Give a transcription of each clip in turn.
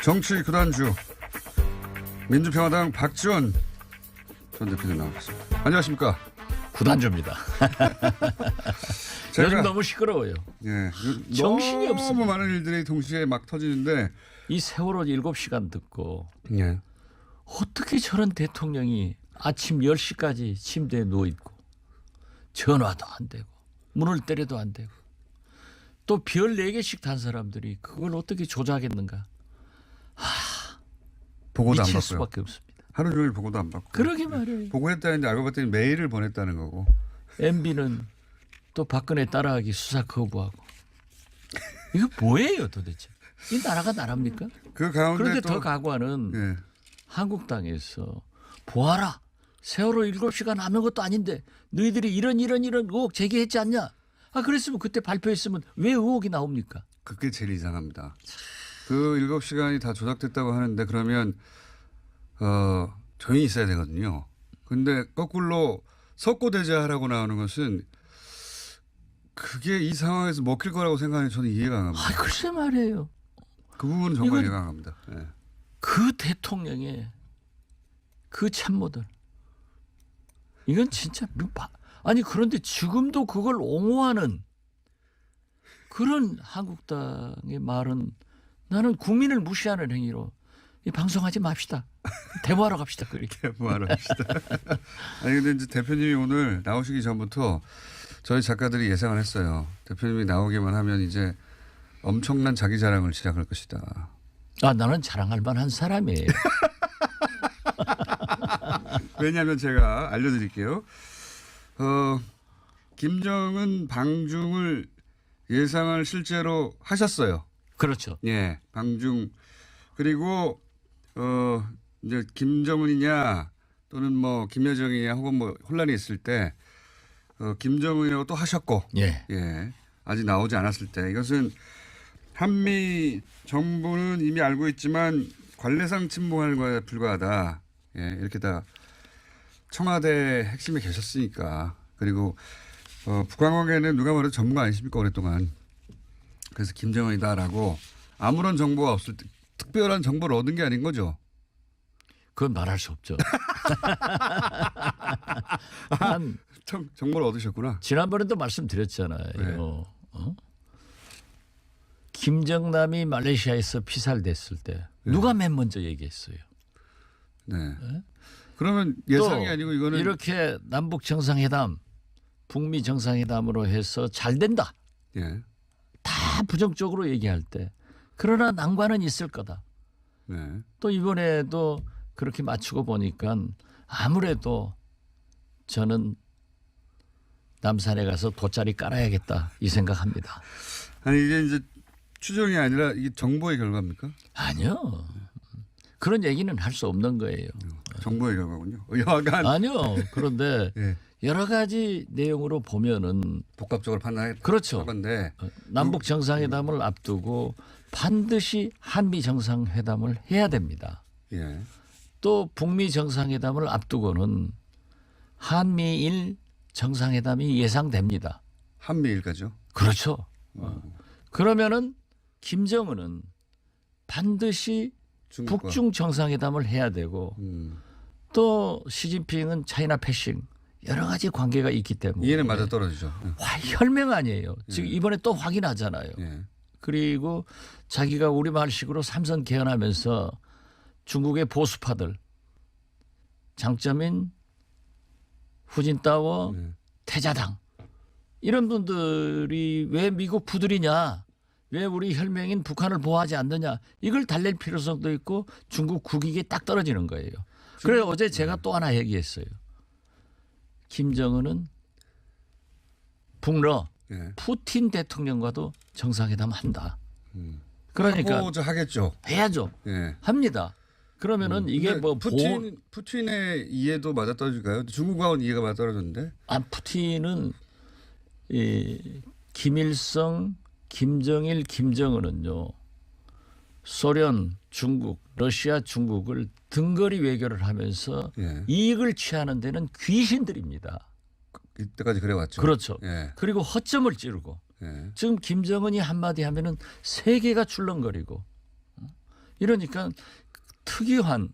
정치 구단주 민주평화당 박지원 전 대표님 나오셨습니다. 안녕하십니까? 구단주입니다. 요즘 너무 시끄러워요. 예, 정신이 너무 없습니다. 많은 일들이 동시에 막 터지는데 이 세월호 7시간 듣고 예. 어떻게 저런 대통령이 아침 10시까지 침대에 누워있고 전화도 안 되고 문을 때려도 안 되고 또 별 4개씩 단 사람들이 그걸 어떻게 조작했는가. 보고도 안 미칠 받고요. 수밖에 없습니다. 하루 종일 보고도 안 받고. 그러게 말이에요. 보고했다는데 알고 봤더니 메일을 보냈다는 거고. MB는 또 박근혜 따라하기 수사 거부하고. 이거 뭐예요 도대체. 이 나라가 나랍니까? 그 가운데 그런데 또 더 과거는 예. 한국당에서 보아라. 세월호 7시간 아무것도 아닌데 너희들이 이런 의혹 제기했지 않냐. 아 그랬으면 그때 발표했으면 왜 의혹이 나옵니까? 그게 제일 이상합니다. 그 7시간이 다 조작됐다고 하는데 그러면 조용히 있어야 되거든요. 근데 거꾸로 석고대죄하라고 나오는 것은 그게 이 상황에서 먹힐 거라고 생각하니 저는 이해가 안 갑니다. 아 글쎄 말이에요. 그 부분은 정말 이건 이해가 안 갑니다. 예. 그 대통령의 그 참모들 이건 진짜 아니 그런데 지금도 그걸 옹호하는 그런 한국당의 말은 나는 국민을 무시하는 행위로 이 방송하지 맙시다. 대화하러 갑시다. 그렇게. 뭐하러 합시다. 아니 근데 이제 대표님이 오늘 나오시기 전부터 저희 작가들이 예상을 했어요. 대표님이 나오기만 하면 이제 엄청난 자기 자랑을 시작할 것이다. 아 나는 자랑할 만한 사람이에요. 왜냐하면 제가 알려드릴게요. 김정은 방중을 예상을 실제로 하셨어요. 그렇죠. 예, 방중. 그리고 이제 김정은이냐 또는 뭐 김여정이냐 혹은 뭐 혼란이 있을 때 김정은이라고 또 하셨고, 예. 예, 아직 나오지 않았을 때 이것은 한미 정부는 이미 알고 있지만 관례상 침묵하는 거에 불과하다. 예, 이렇게 다 청와대 핵심에 계셨으니까. 그리고 북한 관계는 누가 말해도 전문가 아니십니까 오랫동안. 그래서 김정은이다라고 아무런 정보가 없을 때 특별한 정보를 얻은 게 아닌 거죠. 그건 말할 수 없죠. 난 정보를 얻으셨구나. 지난번에도 말씀드렸잖아요. 네. 김정남이 말레이시아에서 피살됐을 때 누가 맨 먼저 얘기했어요. 네. 그러면 예상이 또 아니고 이거는 이렇게 남북 정상회담, 북미 정상회담으로 해서 잘 된다. 예. 다 부정적으로 얘기할 때 그러나 난관은 있을 거다. 네. 또 이번에도 그렇게 맞추고 보니까 아무래도 저는 남산에 가서 돗자리 깔아야겠다 이 생각합니다. 아니 이게 이제 추정이 아니라 이게 정보의 결과입니까? 아니요. 그런 얘기는 할 수 없는 거예요. 정보의 결과군요. 여하간 아니요. 그런데 예. 여러 가지 내용으로 보면은 복합적으로 판단할 그렇죠. 건데 남북 정상회담을 앞두고 반드시 한미 정상회담을 해야 됩니다. 예. 또 북미 정상회담을 앞두고는 한미일 정상회담이 예상됩니다. 한미일까죠. 그렇죠. 그러면은 김정은은 반드시 중국과. 북중 정상회담을 해야 되고 또 시진핑은 차이나 패싱 여러 가지 관계가 있기 때문에 이해는 맞아 떨어지죠. 혈맹 아니에요. 지금 이번에 또 확인하잖아요. 예. 그리고 자기가 우리말식으로 삼선 개헌하면서 중국의 보수파들 장점인 후진타오 네. 태자당 이런 분들이 왜 미국 부들이냐 왜 우리 혈맹인 북한을 보호하지 않느냐 이걸 달랠 필요성도 있고 중국 국익에 딱 떨어지는 거예요. 그래서 어제 제가 또 하나 얘기했어요. 김정은은 북러 예. 푸틴 대통령과도 정상회담 한다. 그러니까 하고 하겠죠. 해야죠. 예. 합니다. 그러면은 이게 근데 뭐 푸틴의 이해도 맞아 떨어질까요? 중국하고는 이해가 맞아 떨어졌는데. 푸틴은 이 김일성, 김정일, 김정은은요 소련, 중국, 러시아, 중국을 등거리 외교를 하면서 예. 이익을 취하는 데는 귀신들입니다. 이때까지 그래왔죠. 그렇죠. 예. 그리고 허점을 찌르고 예. 지금 김정은이 한마디 하면은 세계가 출렁거리고 이러니까 특이한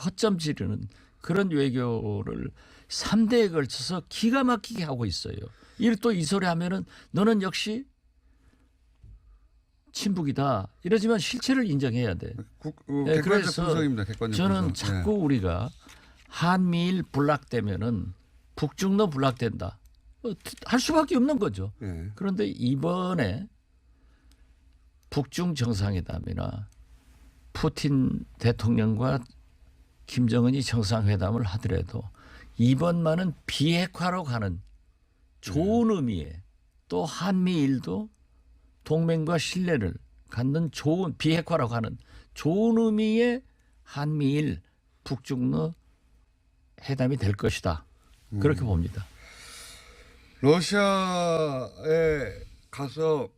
허점 지르는 그런 외교를 3대에 걸쳐서 기가 막히게 하고 있어요. 또 이 소리 하면은 너는 역시 친북이다. 이러지만 실체를 인정해야 돼. 객관적 분석입니다. 객관적 저는 분석. 자꾸 우리가 한미일 불락되면은 북중도 불락된다. 할 수밖에 없는 거죠. 예. 그런데 이번에 북중 정상회담이나 푸틴 대통령과 김정은이 정상회담을 하더라도 이번만은 비핵화로 가는 좋은 의미의 또 한미일도 동맹과 신뢰를 갖는 좋은 비핵화로 가는 좋은 의미의 한미일 북중러 회담이 될 것이다. 그렇게 봅니다. 러시아에 가서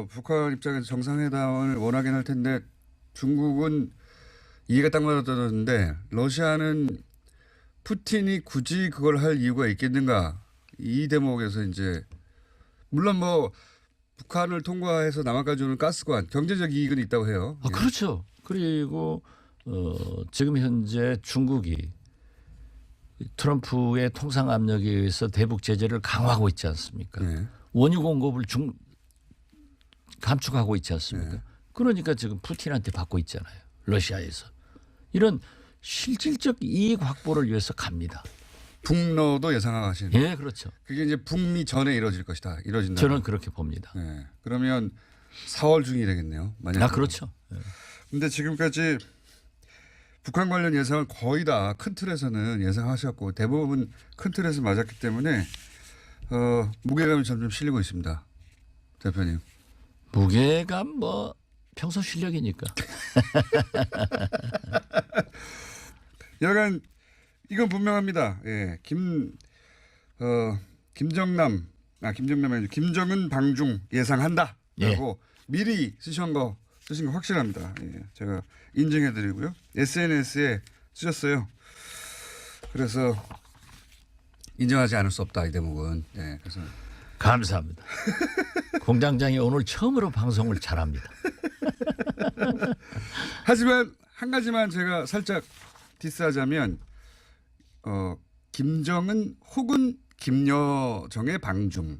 북한 입장에서 정상회담을 원하긴 할 텐데 중국은 이해가 딱 맞아떨어졌는데 러시아는 푸틴이 굳이 그걸 할 이유가 있겠는가 이 대목에서 이제 물론 뭐 북한을 통과해서 남한까지 오는 가스관 경제적 이익은 있다고 해요. 아, 그렇죠. 그리고 지금 현재 중국이 트럼프의 통상 압력에 의해서 대북 제재를 강화하고 있지 않습니까? 예. 원유 공급을 감축하고 있지 않습니까? 예. 그러니까 지금 푸틴한테 받고 있잖아요. 러시아에서. 이런 실질적 이익 확보를 위해서 갑니다. 북러도 예상하시는. 예, 그렇죠. 그게 이제 북미 전에 이루어질 것이다. 이루어진다. 저는 그렇게 봅니다. 예. 그러면 4월 중이 되겠네요. 만약. 아, 그렇죠. 예. 근데 지금까지 북한 관련 예상은 거의 다 큰 틀에서는 예상하셨고 대부분 큰 틀에서 맞았기 때문에 무게감이 점점 실리고 있습니다. 대표님. 무게감 뭐 평소 실력이니까. 여간 이건 분명합니다. 예. 김정남이 아니고 김정은 방중 예상한다. 라고 미리 쓰신 거 확실합니다. 예. 제가 인증해드리고요. SNS에 쓰셨어요. 그래서 인정하지 않을 수 없다 이 대목은. 예. 그래서 감사합니다. 공장장이 오늘 처음으로 방송을 잘합니다. 하지만 한 가지만 제가 살짝 디스하자면 김정은 혹은 김여정의 방중.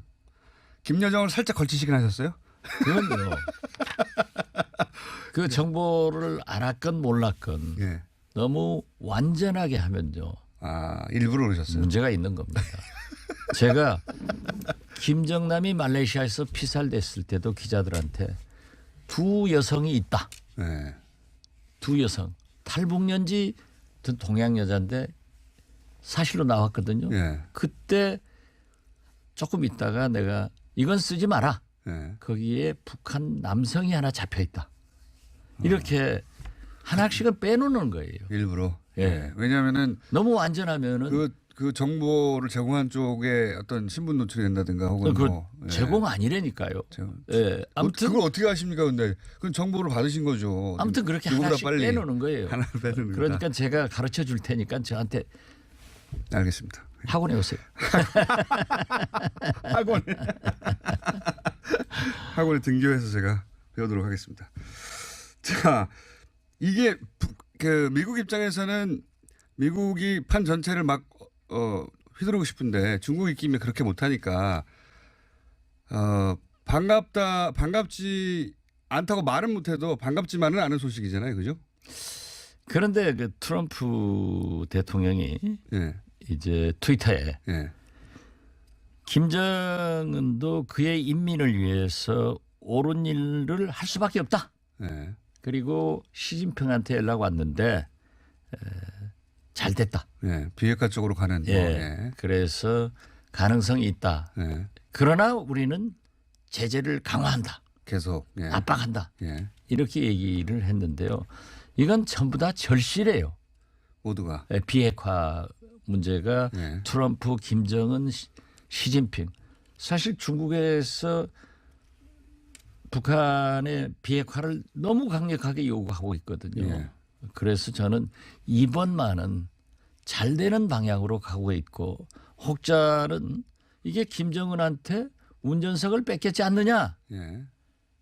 김여정을 살짝 걸치시긴 하셨어요? 그건요. 그 정보를 알았건 몰랐건 예. 너무 완전하게 하면요. 일부러 그러셨어요. 문제가 있는 겁니다. 제가 김정남이 말레이시아에서 피살됐을 때도 기자들한테 두 여성이 있다. 네. 두 여성. 탈북년지 동양 여자인데 사실로 나왔거든요. 예. 그때 조금 있다가 내가 이건 쓰지 마라. 예. 거기에 북한 남성이 하나 잡혀 있다. 이렇게 하나씩은 빼놓는 거예요. 일부러. 예. 예. 왜냐하면은 너무 완전하면은 그 정보를 제공한 쪽에 어떤 신분 노출이 된다든가 혹은 예. 제공 아니라니까요. 예. 아무튼 그걸 어떻게 아십니까? 근데 그건 정보를 받으신 거죠. 아무튼 그렇게 누구보다 하나씩 빨리. 빼놓는 거예요. 하나를 빼놓는 그러니까 거다. 제가 가르쳐 줄 테니까 저한테 알겠습니다. 학원에 오세요. 학원에 등교해서 제가 배우도록 하겠습니다. 자, 이게 그 미국 입장에서는 미국이 판 전체를 막 휘두르고 싶은데 중국 입김에 그렇게 못하니까 반갑지 않다고 말은 못해도 반갑지만은 않은 소식이잖아요, 그죠? 그런데 그 트럼프 대통령이 예, 이제 트위터에 예, 김정은도 그의 인민을 위해서 옳은 일을 할 수밖에 없다. 예. 그리고 시진핑한테 연락 왔는데 잘 됐다. 예, 비핵화 쪽으로 가는. 예. 예. 그래서 가능성이 있다. 예. 그러나 우리는 제재를 강화한다. 계속. 예. 압박한다. 예. 이렇게 얘기를 했는데요. 이건 전부 다 절실해요. 모두가. 예, 비핵화 문제가 예. 트럼프, 김정은, 시진핑. 사실 중국에서 북한의 비핵화를 너무 강력하게 요구하고 있거든요. 예. 그래서 저는 이번만은 잘 되는 방향으로 가고 있고 혹자는 이게 김정은한테 운전석을 뺏겼지 않느냐. 예.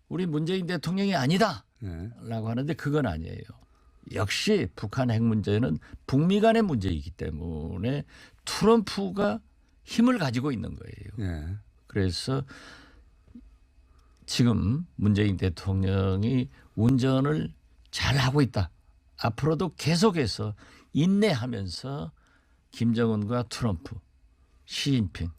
우리 문재인 대통령이 아니다. 예. 하는데 그건 아니에요. 역시 북한 핵 문제는 북미 간의 문제이기 때문에 트럼프가 힘을 가지고 있는 거예요. 예. 그래서 지금 문재인 대통령이 운전을 잘하고 있다. 앞으로도 계속해서 인내하면서 김정은과 트럼프, 시진핑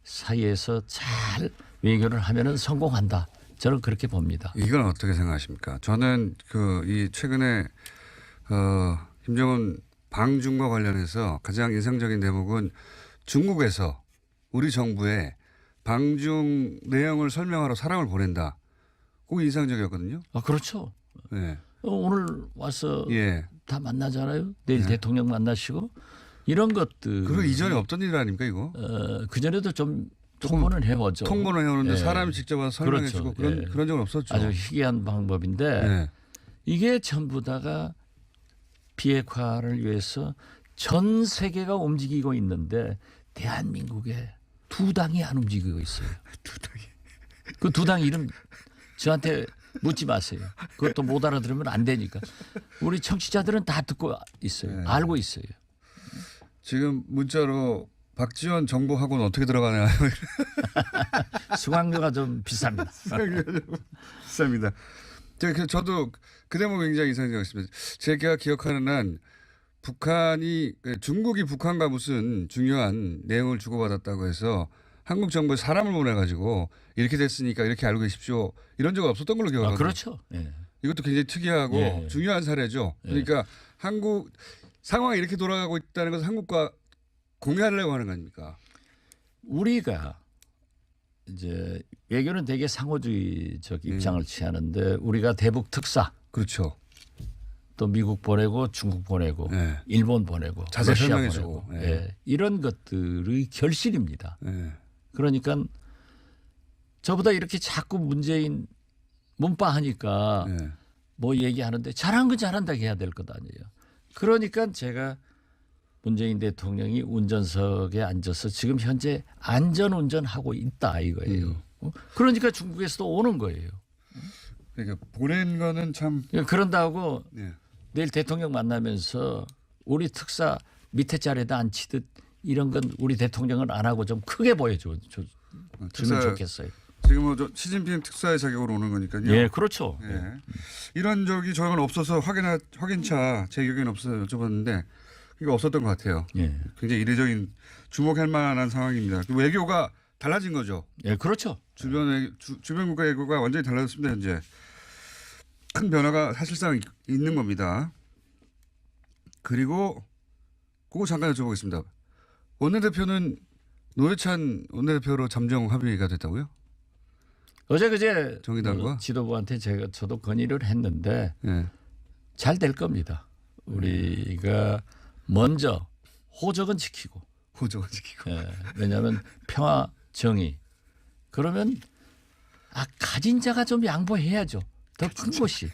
사이에서 잘 외교를 하면은 성공한다. 저는 그렇게 봅니다. 이건 어떻게 생각하십니까? 저는 이 최근에 김정은 방중과 관련해서 가장 인상적인 대목은 중국에서 우리 정부에 방중 내용을 설명하러 사람을 보낸다. 그거 인상적이었거든요. 아 그렇죠. 네. 오늘 와서 예. 다 만나잖아요. 내일 대통령 만나시고 이런 것들. 그 이전에 없던 일 아닙니까 이거? 그 전에도 좀 통보는 해보죠. 통보는 해오는데 예. 사람이 직접 와서 설명해주고 그렇죠. 그런 적은 없었죠. 아주 희귀한 방법인데 예. 이게 전부 다가 비핵화를 위해서 전 세계가 움직이고 있는데 대한민국에 두 당이 안 움직이고 있어요. 두 당이. 그 두 당 이름 저한테 묻지 마세요. 그것도 못 알아들으면 안 되니까. 우리 청취자들은 다 듣고 있어요. 네. 알고 있어요. 지금 문자로 박지원 정보학원 어떻게 들어가냐. 수강료가 좀 비쌉니다. 비쌉니다. 저도 그 대목 굉장히 인상적이었습니다. 제가 기억하는 한 북한이 중국이 북한과 무슨 중요한 내용을 주고받았다고 해서 한국 정부에 사람을 보내가지고 이렇게 됐으니까 이렇게 알고 계십시오. 이런 적 없었던 걸로 기억하거든요. 그렇죠. 예. 이것도 굉장히 특이하고 예. 중요한 사례죠. 그러니까 한국 상황이 이렇게 돌아가고 있다는 것을 한국과 공유하려고 하는 거 아닙니까? 우리가 이제 외교는 되게 상호주의적 입장을 취하는데 우리가 대북 특사 그렇죠. 또 미국 보내고 중국 보내고 네. 일본 보내고 자세히 러시아 설명해 보내고 주고. 예. 이런 것들의 결실입니다. 네. 그러니까 저보다 이렇게 자꾸 문재인 문파하니까 네. 뭐 얘기하는데 잘한 건 잘한다고 해야 될 것 아니에요. 그러니까 제가 문재인 대통령이 운전석에 앉아서 지금 현재 안전운전하고 있다 이거예요. 그러니까 중국에서도 오는 거예요. 그러니까 보낸 거는 참. 그런다고 네. 내일 대통령 만나면서 우리 특사 밑에 자리에다 앉히듯 이런 건 우리 대통령은 안 하고 좀 크게 보여주면 좋겠어요. 지금 뭐 시진핑 특사의 자격으로 오는 거니까요. 예, 그렇죠. 예. 이런 적이 저는 없어서 확인차 제 기억에는 없어서 여쭤봤는데 이거 없었던 것 같아요. 예, 굉장히 이례적인 주목할 만한 상황입니다. 외교가 달라진 거죠. 예, 그렇죠. 주변 국가 외교가 완전히 달라졌습니다. 현재 큰 변화가 사실상 있는 겁니다. 그리고 그거 잠깐 여쭤보겠습니다. 원내대표는 노회찬 원내대표로 잠정 합의가 됐다고요? 어제 그제 정의당과? 지도부한테 저도 건의를 했는데 예. 잘 될 겁니다. 우리가 먼저 호적은 지키고 호적을 지키고. 예, 왜냐하면 평화 정의 그러면 가진 자가 좀 양보해야죠. 더 큰 것이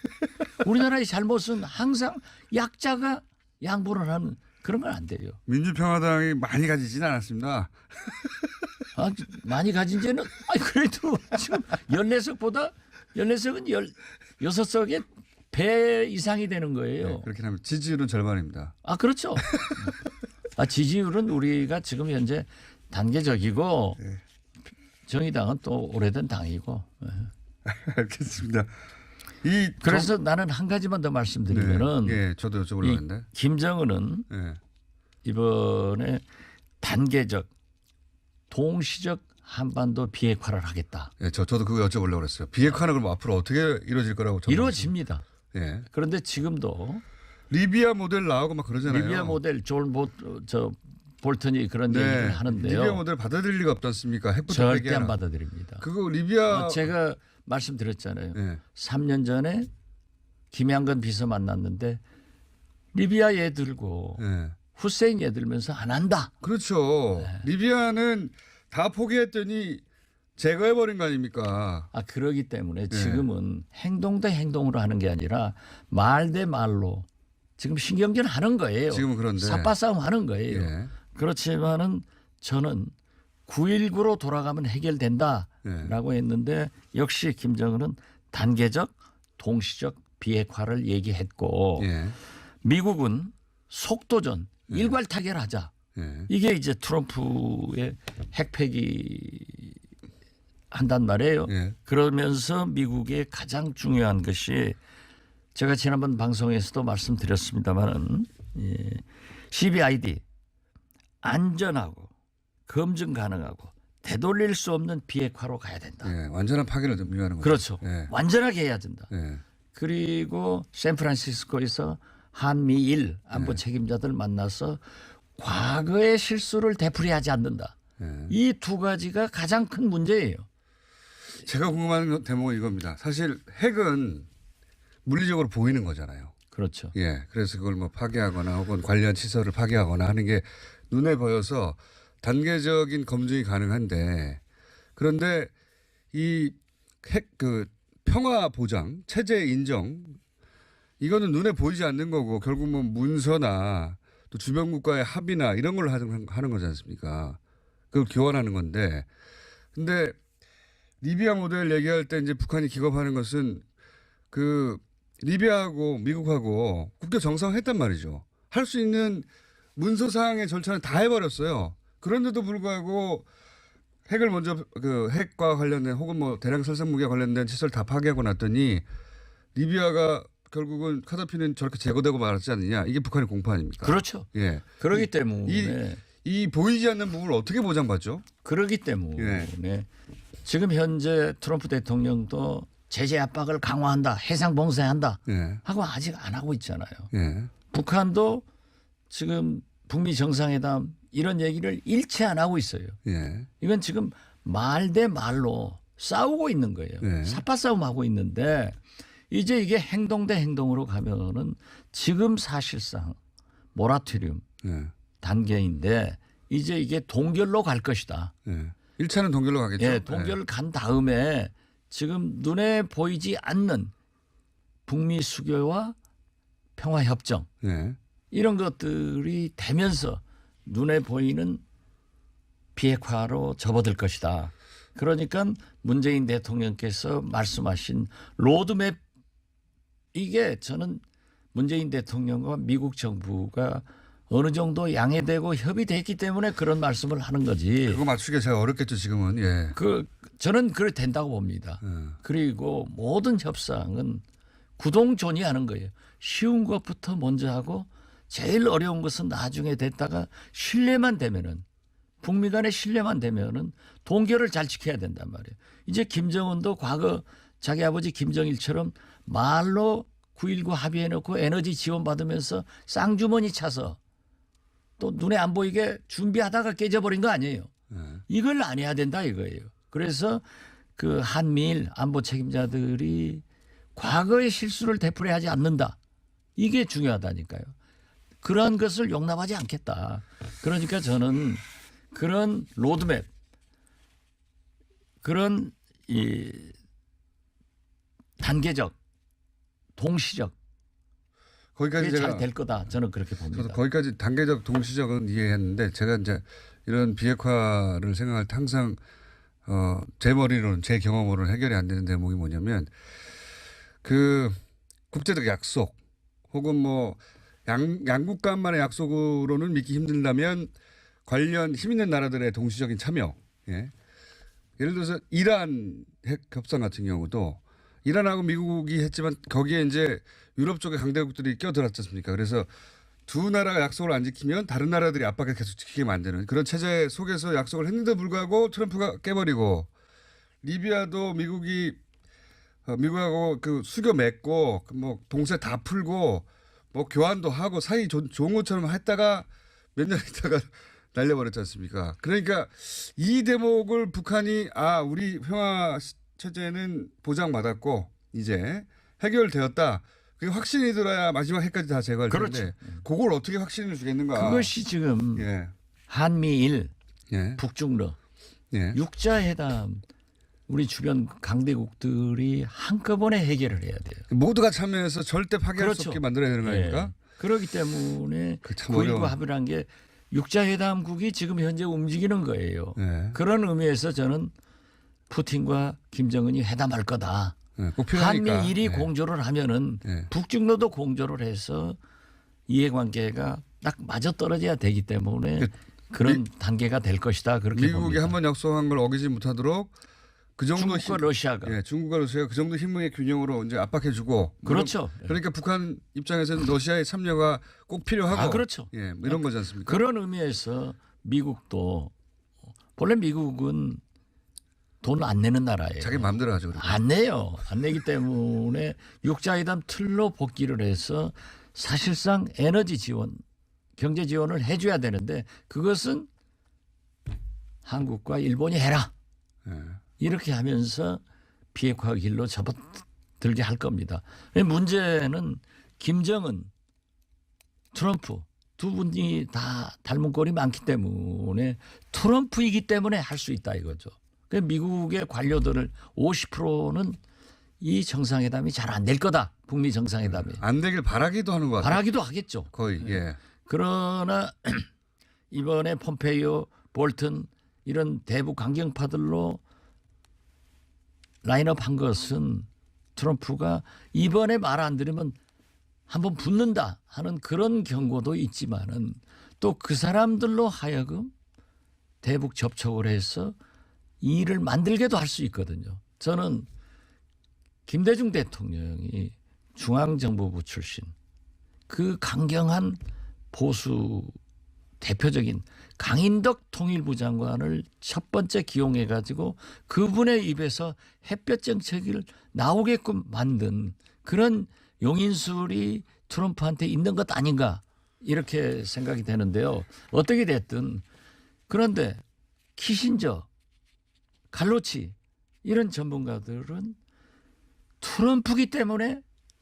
우리나라의 잘못은 항상 약자가 양보를 하는 그런 건 안 돼요. 민주평화당이 많이 가지진 않았습니다. 많이 가진 지는 그래도 지금 14석보다 14석은 16석의 배 이상이 되는 거예요. 네, 그렇게 하면 지지율은 절반입니다. 그렇죠. 지지율은 우리가 지금 현재 단계적이고 네. 정의당은 또 오래된 당이고. 알겠습니다. 그래서 나는 한 가지만 더 말씀드리면은 예, 저도 여쭤보려고 했는데 김정은은 예. 이번에 단계적 동시적 한반도 비핵화를 하겠다. 예, 저도 그거 여쭤보려고 그랬어요. 비핵화는 그럼 앞으로 어떻게 이루어질 거라고 이루어집니다. 예. 그런데 지금도 리비아 모델 나오고 막 그러잖아요. 리비아 모델 볼턴이 그런 얘기를 하는데요. 리비아 모델 받아들일 리가 없지 않습니까? 핵부터 절대 폐기하라. 안 받아들입니다. 그거 리비아 제가 말씀드렸잖아요. 예. 3년 전에 김양건 비서 만났는데 리비아 얘 들고 예. 후세인 얘 들면서 안 한다. 그렇죠. 리비아는 다 포기했더니 제거해버린 거 아닙니까? 그러기 때문에 지금은 행동 대 행동으로 하는 게 아니라 말 대 말로 지금 신경전 하는 거예요. 지금은 그런데. 삿바싸움 하는 거예요. 예. 그렇지만은 저는 9.19로 돌아가면 해결된다라고 했는데 역시 김정은은 단계적 동시적 비핵화를 얘기했고 예. 미국은 속도전 일괄 타결하자. 예. 이게 이제 트럼프의 핵폐기 한단 말이에요. 예. 그러면서 미국의 가장 중요한 것이 제가 지난번 방송에서도 말씀드렸습니다마는 CBID 안전하고 검증 가능하고 되돌릴 수 없는 비핵화로 가야 된다. 예. 완전한 파괴를 의미하는 거죠. 그렇죠. 예. 완전하게 해야 된다. 예. 그리고 샌프란시스코에서 한미일 안보 책임자들 만나서 과거의 실수를 되풀이하지 않는다. 이 두 가지가 가장 큰 문제예요. 제가 궁금한 대목은 이겁니다. 사실 핵은 물리적으로 보이는 거잖아요. 그렇죠. 예. 그래서 그걸 뭐 파괴하거나 혹은 관련 시설을 파괴하거나 하는 게 눈에 보여서 단계적인 검증이 가능한데 그런데 이 핵 그 평화 보장 체제 인정 이거는 눈에 보이지 않는 거고 결국 뭐 문서나 또 주변 국가의 합의나 이런 걸로 하는 거지 않습니까? 그걸 교환하는 건데 근데 리비아 모델 얘기할 때 이제 북한이 기겁하는 것은 그 리비아하고 미국하고 국교 정상했단 말이죠. 할 수 있는 문서사항의 절차는 다 해버렸어요. 그런데도 불구하고 핵을 먼저 그 핵과 관련된 혹은 뭐 대량 살상 무기와 관련된 시설 다 파괴하고 났더니 리비아가 결국은 카다피는 저렇게 제거되고 말았지 않느냐. 이게 북한의 공포 아닙니까? 그렇죠. 예. 그러기 때문에 이 보이지 않는 부분을 어떻게 보장받죠? 그러기 때문에 지금 현재 트럼프 대통령도 제재 압박을 강화한다, 해상 봉쇄한다 예. 하고 아직 안 하고 있잖아요. 예. 북한도 지금 북미 정상회담 이런 얘기를 일체 안 하고 있어요. 예. 이건 지금 말 대 말로 싸우고 있는 거예요. 네. 삿바 싸움하고 있는데 이제 이게 행동 대 행동으로 가면은 지금 사실상 모라토리움 예. 단계인데 이제 이게 동결로 갈 것이다. 예. 1차는 동결로 가겠죠. 예, 동결 간 다음에 지금 눈에 보이지 않는 북미 수교와 평화 협정 예. 이런 것들이 되면서 눈에 보이는 비핵화로 접어들 것이다. 그러니까 문재인 대통령께서 말씀하신 로드맵 이게 저는 문재인 대통령과 미국 정부가 어느 정도 양해되고 협의됐기 때문에 그런 말씀을 하는 거지. 그거 맞추기가 제가 어렵겠죠 지금은. 예. 저는 그래 된다고 봅니다. 그리고 모든 협상은 구동존이 하는 거예요. 쉬운 것부터 먼저 하고 제일 어려운 것은 나중에 됐다가 신뢰만 되면은 북미 간의 신뢰만 되면은 동결을 잘 지켜야 된단 말이에요. 이제 김정은도 과거 자기 아버지 김정일처럼 말로 9.19 합의해놓고 에너지 지원받으면서 쌍주머니 차서 또 눈에 안 보이게 준비하다가 깨져버린 거 아니에요. 이걸 안 해야 된다 이거예요. 그래서 그 한미일 안보 책임자들이 과거의 실수를 되풀이하지 않는다. 이게 중요하다니까요. 그런 것을 용납하지 않겠다. 그러니까 저는 그런 로드맵, 그런 이 단계적, 동시적 거기까지 그게 제가 잘 될 거다. 저는 그렇게 봅니다. 저도 거기까지 단계적 동시적은 이해했는데 제가 이제 이런 비핵화를 생각할 때 항상 제 머리로는 제 경험으로는 해결이 안 되는 대목이 뭐냐면 그 국제적 약속 혹은 뭐 양국 간만의 약속으로는 믿기 힘들다면 관련 힘 있는 나라들의 동시적인 참여. 예. 예를 들어서 이란 핵 협상 같은 경우도 이란하고 미국이 했지만 거기에 이제 유럽 쪽의 강대국들이 껴들었지 않습니까? 그래서 두 나라가 약속을 안 지키면 다른 나라들이 압박을 계속 지키게 만드는 그런 체제 속에서 약속을 했는데 불구하고 트럼프가 깨버리고 리비아도 미국하고 그 수교 맺고 뭐 동세 다 풀고 뭐 교환도 하고 사이 좋은 것처럼 했다가 몇 년 있다가 날려버렸지 않습니까? 그러니까 이 대목을 북한이 우리 평화 체제는 보장받았고 이제 해결되었다. 그게 확신이 들어야 마지막 해까지 다 제거할 텐데 그걸 어떻게 확신을 주겠는가. 그것이 지금 한미일, 북중러, 육자회담 우리 주변 강대국들이 한꺼번에 해결을 해야 돼요. 모두가 참여해서 절대 파괴할 수 없게 만들어야 되는 거 아닙니까? 그렇기 때문에 9.19 합의라는 게 육자회담국이 지금 현재 움직이는 거예요. 그런 의미에서 저는 푸틴과 김정은이 회담할 거다. 네, 꼭 필요하니까. 한미일이 네. 공조를 하면은 네. 북중로도 공조를 해서 이해관계가 딱 맞아 떨어져야 되기 때문에 그런 단계가 될 것이다. 그렇게 미국이 봅니다. 한번 약속한 걸 어기지 못하도록 그 정도 중국과 러시아가 예, 중국과 러시아가 그 정도 힘의 균형으로 이제 압박해주고. 그렇죠. 그러니까 북한 입장에서는 러시아의 참여가 꼭 필요하고. 아, 그렇죠. 예, 뭐 이런 거지 않습니까? 그런 의미에서 미국도 원래 미국은 돈 안 내는 나라예요. 자기 마음대로 하죠. 그리고. 안 내요. 안 내기 때문에 육자회담 틀로 복귀를 해서 사실상 에너지 지원, 경제 지원을 해줘야 되는데 그것은 한국과 일본이 해라. 예. 이렇게 하면서 비핵화 길로 접어들게 할 겁니다. 문제는 김정은, 트럼프 두 분이 다 닮은 꼴이 많기 때문에 트럼프이기 때문에 할 수 있다 이거죠. 그러니까 미국의 관료들을 50%는 이 정상회담이 잘 안 될 거다. 북미 정상회담이. 안 되길 바라기도 하는 것 같아요. 바라기도 하겠죠. 거의. 예. 그러나 이번에 폼페이오, 볼튼 이런 대북 강경파들로 라인업 한 것은 트럼프가 이번에 말 안 들으면 한번 붙는다 하는 그런 경고도 있지만은 또 그 사람들로 하여금 대북 접촉을 해서 일을 만들게도 할 수 있거든요. 저는 김대중 대통령이 중앙정보부 출신 그 강경한 보수 대표적인 강인덕 통일부 장관을 첫 번째 기용해 가지고 그분의 입에서 햇볕 정책을 나오게끔 만든 그런 용인술이 트럼프한테 있는 것 아닌가 이렇게 생각이 되는데요. 어떻게 됐든 그런데 키신저, 갈로치 이런 전문가들은 트럼프기 때문에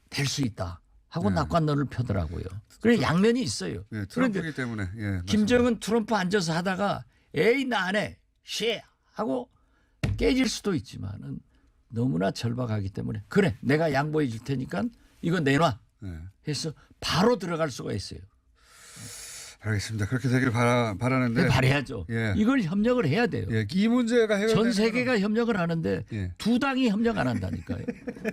될 수 있다 하고 낙관론을 펴더라고요. 그래 양면이 있어요. 예, 그런데 트럼프이기 때문에. 예, 김정은 트럼프 앉아서 하다가 에이 나 안 해. 쉐 하고 깨질 수도 있지만은 너무나 절박하기 때문에 그래 내가 양보해 줄 테니까 이거 내놔 예. 해서 바로 들어갈 수가 있어요. 알겠습니다. 그렇게 되길 바라는데. 바래야죠. 예. 이걸 협력을 해야 돼요. 예, 이 문제가 해결되면 전 세계가 협력을 하는데 예. 두 당이 협력 안 한다니까요.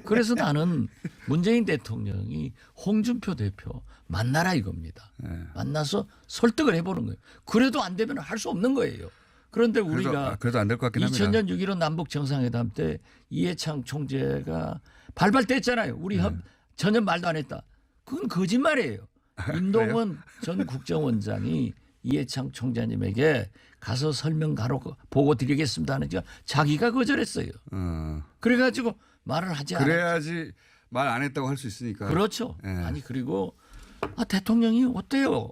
그래서 나는 문재인 대통령이 홍준표 대표 만나라 이겁니다. 예. 만나서 설득을 해보는 거예요. 그래도 안 되면 할 수 없는 거예요. 그런데 우리가 그래도 안 될 것 같긴 합니다. 2000년 6.15 남북 정상회담 때 이해창 총재가 발발됐잖아요. 우리 전혀 말도 안 했다. 그건 거짓말이에요. 임동원 전 국정원장이 이해창 총재님에게 가서 설명 보고 드리겠습니다 하니까 자기가 거절했어요. 그래가지고 말을 하지 않았죠. 그래야지 말 안 했다고 할 수 있으니까. 그렇죠. 예. 아니 그리고 대통령이 어때요?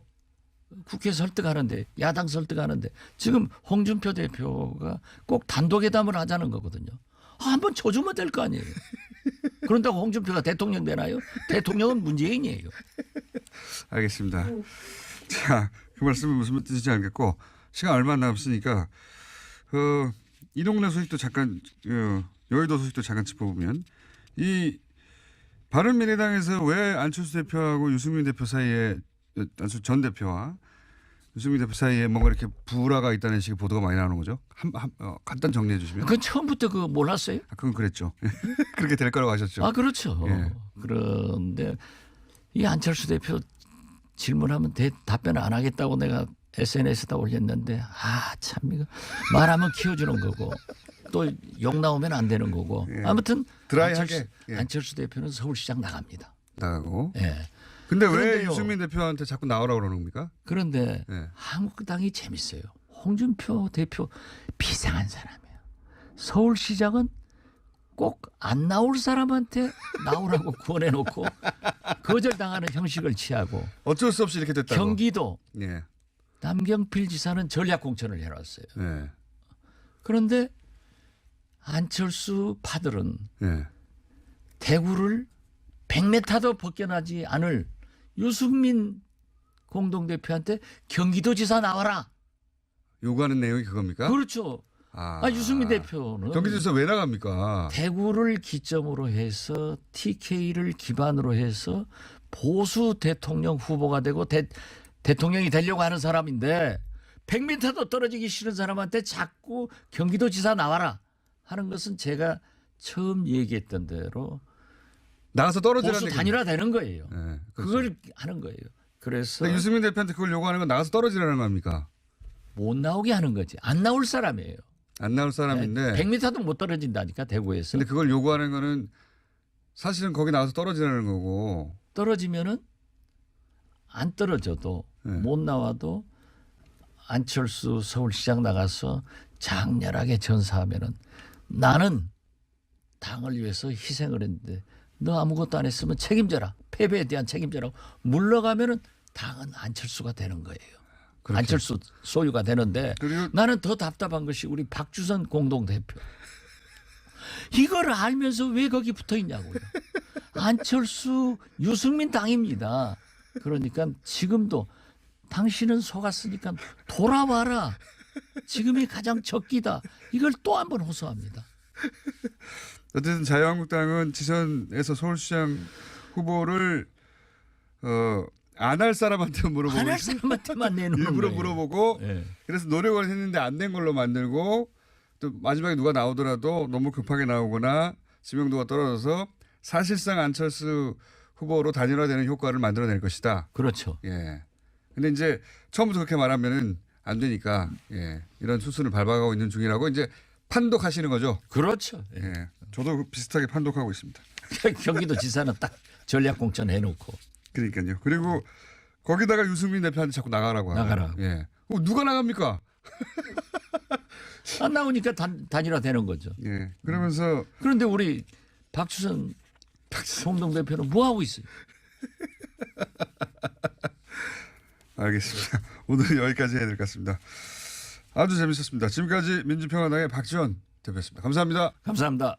국회 설득하는데 야당 설득하는데 지금 홍준표 대표가 꼭 단독회담을 하자는 거거든요. 한번 쳐주면 될 거 아니에요. 그런다고 홍준표가 대통령 되나요? 대통령은 문재인이에요. 알겠습니다. 자, 그 말씀은 무슨 뜻인지 알겠고 시간 얼마 안 남았으니까 이 동네 소식도 잠깐 여의도 소식도 잠깐 짚어보면 이 바른미래당에서 왜 안철수 대표하고 유승민 대표 사이에 안철수 전 대표와 유승민 대표 사이에 뭔가 이렇게 불화가 있다는 식의 보도가 많이 나오는 거죠. 간단 정리해 주시면. 그건 처음부터 그 몰랐어요? 그건 그랬죠. 그렇게 될 거라고 하셨죠. 아 그렇죠. 예. 그런데 이 안철수 대표 질문하면 답변을 안 하겠다고 내가 SNS에다 올렸는데 참 이거 말하면 키워주는 거고 또 욕 나오면 안 되는 거고 예. 아무튼 드라이하게 안철수 대표는 서울시장 나갑니다. 나가고. 예. 근데 왜 그런데요. 유승민 대표한테 자꾸 나오라고 그러는 겁니까? 그런데 예. 한국당이 재밌어요. 홍준표 대표 비상한 사람이에요. 서울시장은 꼭 안 나올 사람한테 나오라고 구원해놓고 거절당하는 형식을 취하고 어쩔 수 없이 이렇게 됐다고. 경기도 예. 남경필 지사는 전략공천을 해놨어요. 예. 그런데 안철수 파들은 예. 대구를 100m도 벗겨나지 않을 유승민 공동대표한테 경기도지사 나와라. 요구하는 내용이 그겁니까? 그렇죠. 유승민 대표는 경기도에서 왜 나갑니까? 대구를 기점으로 해서 TK를 기반으로 해서 보수 대통령 후보가 되고 대통령이 되려고 하는 사람인데 100m도 떨어지기 싫은 사람한테 자꾸 경기도지사 나와라 하는 것은 제가 처음 얘기했던 대로 나가서 떨어지라는 보수 얘기. 단일화되는 거예요. 네, 그렇죠. 그걸 하는 거예요. 그래서 근데 유승민 대표한테 그걸 요구하는 건 나가서 떨어지라는 겁니까? 못 나오게 하는 거지. 안 나올 사람이에요. 안 나올 사람인데. 100m도 못 떨어진다니까 대구에서. 근데 그걸 요구하는 거는 사실은 거기 나가서 떨어지라는 거고. 떨어지면은 안 떨어져도 네. 못 나와도 안철수 서울시장 나가서 장렬하게 전사하면은 나는 당을 위해서 희생을 했는데 너 아무것도 안 했으면 책임져라. 패배에 대한 책임져라고 물러가면은 당은 안철수가 되는 거예요. 그렇게. 안철수 소유가 되는데 그리고 나는 더 답답한 것이 우리 박주선 공동대표. 이걸 알면서 왜 거기 붙어 있냐고요. 안철수 유승민 당입니다. 그러니까 지금도 당신은 속았으니까 돌아와라. 지금이 가장 적기다. 이걸 또 한 번 호소합니다. 어쨌든 자유한국당은 지선에서 서울시장 후보를 안 할 사람한테 물어보고 안 할 사람한테만 내놓는 일부러 거예요. 물어보고 예. 그래서 노력을 했는데 안 된 걸로 만들고 또 마지막에 누가 나오더라도 너무 급하게 나오거나 지명도가 떨어져서 사실상 안철수 후보로 단일화되는 효과를 만들어낼 것이다. 그렇죠. 예. 근데 이제 처음부터 그렇게 말하면은 안 되니까 예. 이런 수순을 밟아가고 있는 중이라고 이제 판독하시는 거죠. 그렇죠. 예. 예. 저도 비슷하게 판독하고 있습니다. 경기도 지사는 딱 전략공천 해놓고 그러니까요. 그리고 거기다가 유승민 대표한테 자꾸 나가라고 하고. 나가라. 예. 누가 나갑니까? 안 나오니까 단일화되는 거죠. 예. 그러면서 그런데 우리 박주선 공동대표는 뭐 하고 있어요? 알겠습니다. 오늘 여기까지 해야 될 것 같습니다. 아주 재밌었습니다. 지금까지 민주평화당의 박지원 대표였습니다. 감사합니다. 감사합니다.